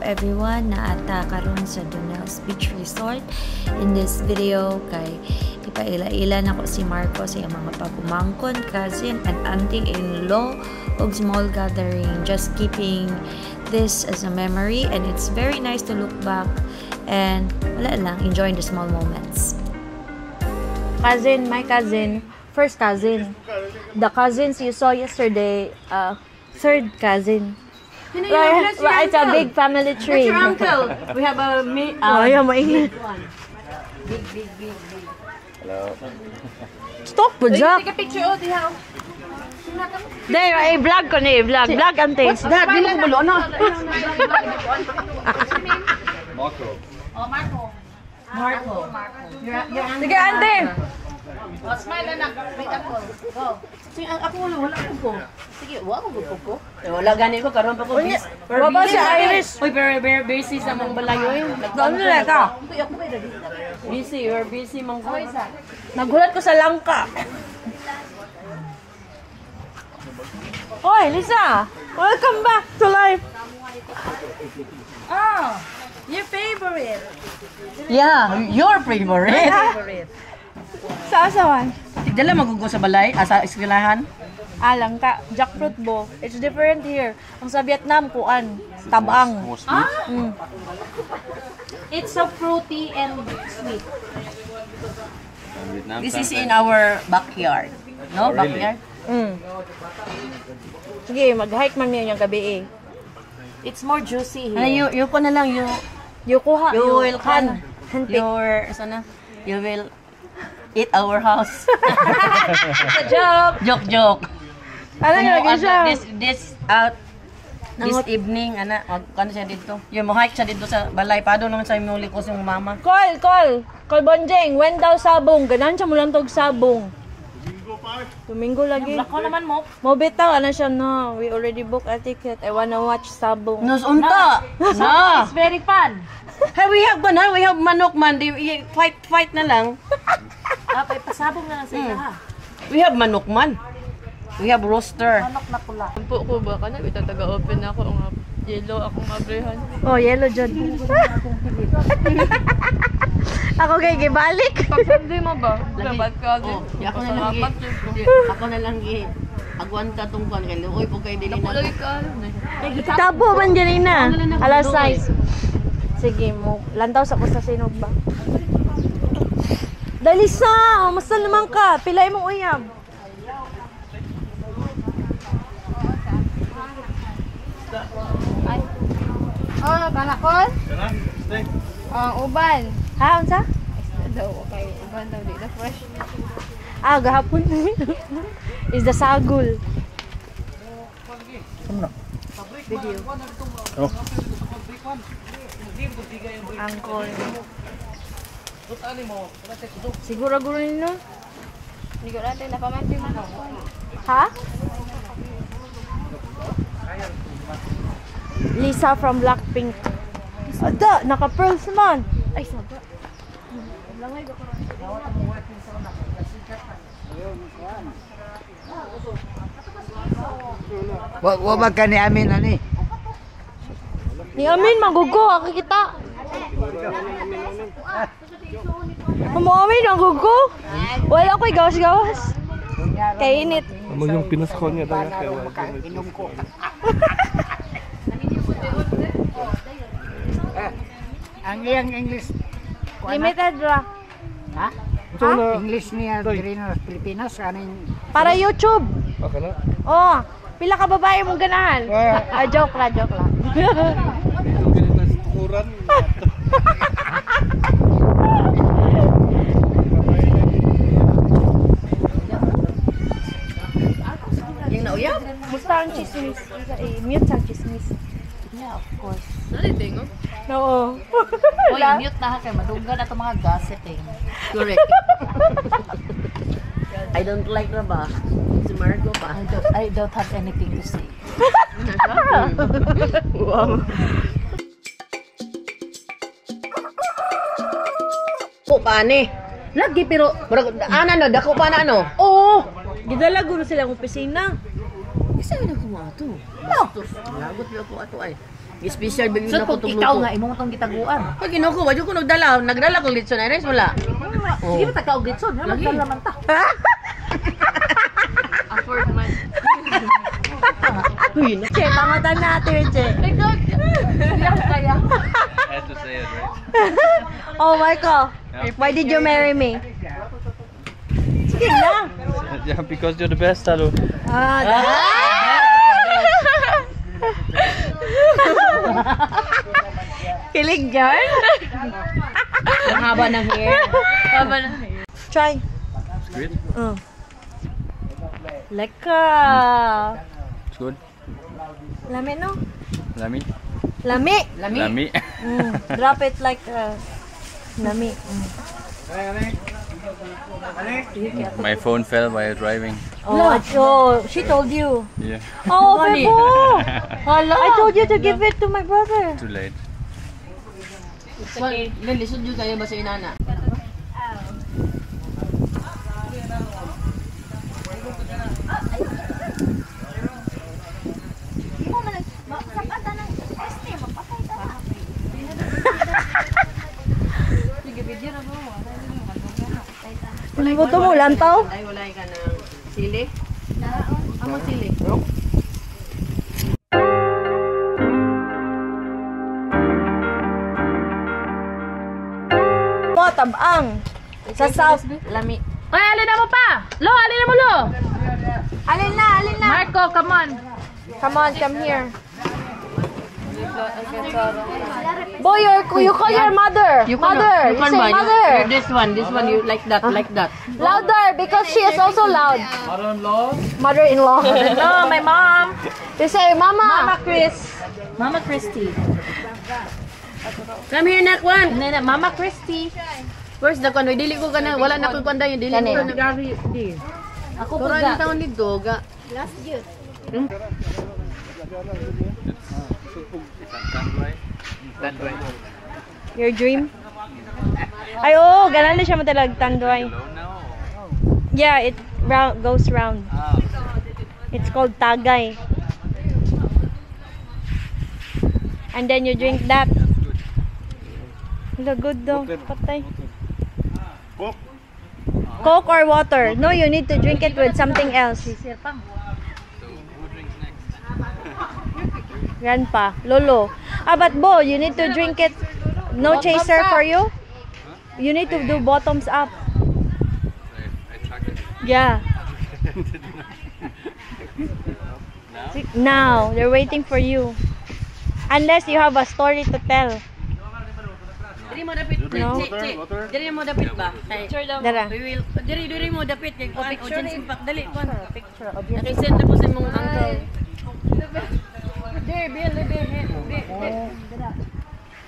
everyone na ata karon sa Dunels Beach Resort. In this video kay ipaila-ila na ko si Marco sa iyang mga pagumangkon, cousin and auntie-in-law og small gathering, just keeping this as a memory, and it's very nice to look back and wala lang, enjoying the small moments. Cousin, my cousin, first cousin. The cousins you saw yesterday, third cousin. It's a big family tree. That's your uncle. We have a maingay. Big. Hello. Stop po, Jack. Take a picture of the house. There, i-vlog ko na i-vlog. Vlog ang taste. What's that? Di mo kumalo na. Marco. Oh, Marco. Sige, ante. Oh, smile na. Wait up ko. Go. Sige, ako wala ko. Sige, wala ko. Wala gani ko karon pa ko. Wala si Iris. Uy, very busy sa mong balayo eh. Doon na ka. Busy, you're busy mong ko. Nagulat ko sa langka. Hoy, Lisa. Welcome back to life. Oh, your favorite. Yeah, your favorite. Sa asawan. Tigdala magugo sa balay, sa eskwelahan. Langka. Jackfruit bo. It's different here. Ang sa Vietnam, kuan. Tabang. It's so fruity and sweet. This is in our backyard. No, really? backyard. Sige, mag-hike man niyo yung gabi eh. It's more juicy Ano, here. you ko na lang, you Kuha. will Han. Handpick. you will eat our house. Joke. Joke. Ano nga lagi siya? This evening, ano siya dito? Yung mo-hike siya dito sa balay. Paano naman sa imuli ko yung mama? Call Bonjeng. When daw sabong? Ganan siya mulang tog sabong. Domingo lagi. Ako naman mo. Mo bitaw, ano siya, no? We already booked a ticket. I wanna watch sabong. Nos unta. No. It's very fun. Hey, we have manok man. Fight na lang. Pasabong na lang sa ila ha. We have manok man. We have roaster. Manok na pula. Po ko ba kana bitaw taga-open ako nga yellow akong mabrehan. Oh, yellow dyan. Ako kay gibalik. Pagsabi mo ba? Dapat ka din. Ako na lang gi. Agwanta tong kan kay luoy po kay dili na. Lagi ka. Tabo man dyan na. Alas 6. Sige mo. Lantaw sa kusa sinog ba? Dali sa! Masa naman ka? Pilay mong uyab. Oh, kanakol? Uban. Ha, unsa? Daw kay uban daw di na fresh. Gahapon. Is the sagul. Video. Oh. Angkol. Siguro-guro nino? Hindi ko natin napamanti man ako. Ha? Lisa from Blackpink. Ada, naka-pearls man. Ay, sabi. Wag ka ni Amin ani. Ni Amin, magugo. Ako kita. Mo Amin, magugo. Wala ko'y gawas-gawas. Kainit. Ano yung pinasko niya dahil Inom ko. Ang iyang English. Limited ra. Ha? English niya diri na Pilipinas kaning Para YouTube. Okay na? Oh, pila ka babae mong ganahan? Joke lang. Dito ganito sa tukuran. Yung nauyab. Musta ang chismis? Mute ang chismis. Yeah, of course. Naliting oh. Oo. Uy, mute na ha kay madunggan na itong mga gossip eh. Correct. I don't like na ba? Si Marco pa. I don't have anything to say. Wow. Po paani. Lagi pero dako pa na ano? Oo. Gidala guro silang opisina. Isa na ko ato. Bastos. Lagot na ko ato ay. Special bigyan So na ko kung tugluto. ikaw nga imong tong gitaguan. Pag ginuko, wadyo ko nagdala ko litson na rice wala. Sige ba takaog gitson? Ano Lagi. dala man ta? Afford man. Che, pangatan natin, Che. Kaya. I had to say it, right? Oh, Marco. Why did you marry me? Sige lang. Yeah, because you're the best, Talo. Kilig dyan? Ang haba ng hair. Try. It's great. Leka. It's good. Lami, no? Lami. Lami. Lami. Drop it like lami. My phone fell while driving. Oh, she told you. Yeah. Oh, Bebo. I told you to give it to my brother. Too late. Lisod yun kayo ba sa inana? Buto mo, lantaw? Ay, wala ka ng sili? Amo sili. Mo, tabang. Sa South, lami. Ay, alin na mo pa! Lo, alin na mo, Lo! Alin na, alin na. Marco, come on! Come on, come here. Boy, you call your mother. Mother, you say mother. This one, you like that. Louder, because she is also loud. Mother-in-law? Mother-in-law. Hello, my mom! You say, Mama. Mama Chris. Mama Christy. Come here, neck one. Nena, Mama Christy. Where's the convoy? Dili ko ka na, wala na ko kwanda yun. Dili ko Kanina. na. Ako po Pura ga. na taon dito, ga. Your dream? Ay, oo, ganun na siya matalag tanduay. Yeah, it goes round. It's called tagay. And then you drink that. Hello, good daw. Patay. Coke or water? No, you need to drink it with something else. Grandpa, Lolo. But Bo, you need to drink it. No chaser for you? You need to do bottoms up. Yeah. Now, they're waiting for you. Unless you have a story to tell. Diri mo dapit. No. Diri mo dapit ba? Dara. Diri mo dapit kay kuan audience impact dali kuan. Picture. Nakisend na po sa imong uncle.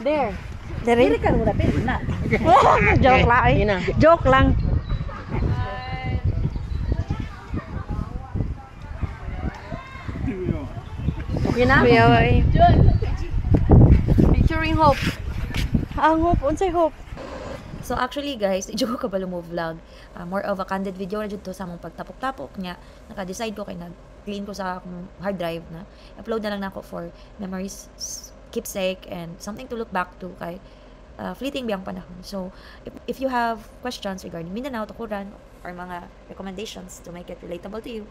There. Dere ka mo dapit na. Joke lang. Joke lang. Okay na? Biyaway. Picturing hope. Ang hope, unsay hope. So actually guys, medyo ko kabalo mo vlog. More of a candid video na dyan to sa mong pagtapok-tapok niya. Naka-decide ko kay nag-clean ko sa akong hard drive na. Upload na lang na ako for memories, keepsake, and something to look back to kay fleeting biyang panahon. So if you have questions regarding Mindanao, Tukuran, or mga recommendations to make it relatable to you,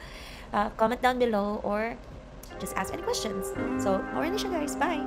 comment down below or just ask any questions. So, more na siya guys. Bye!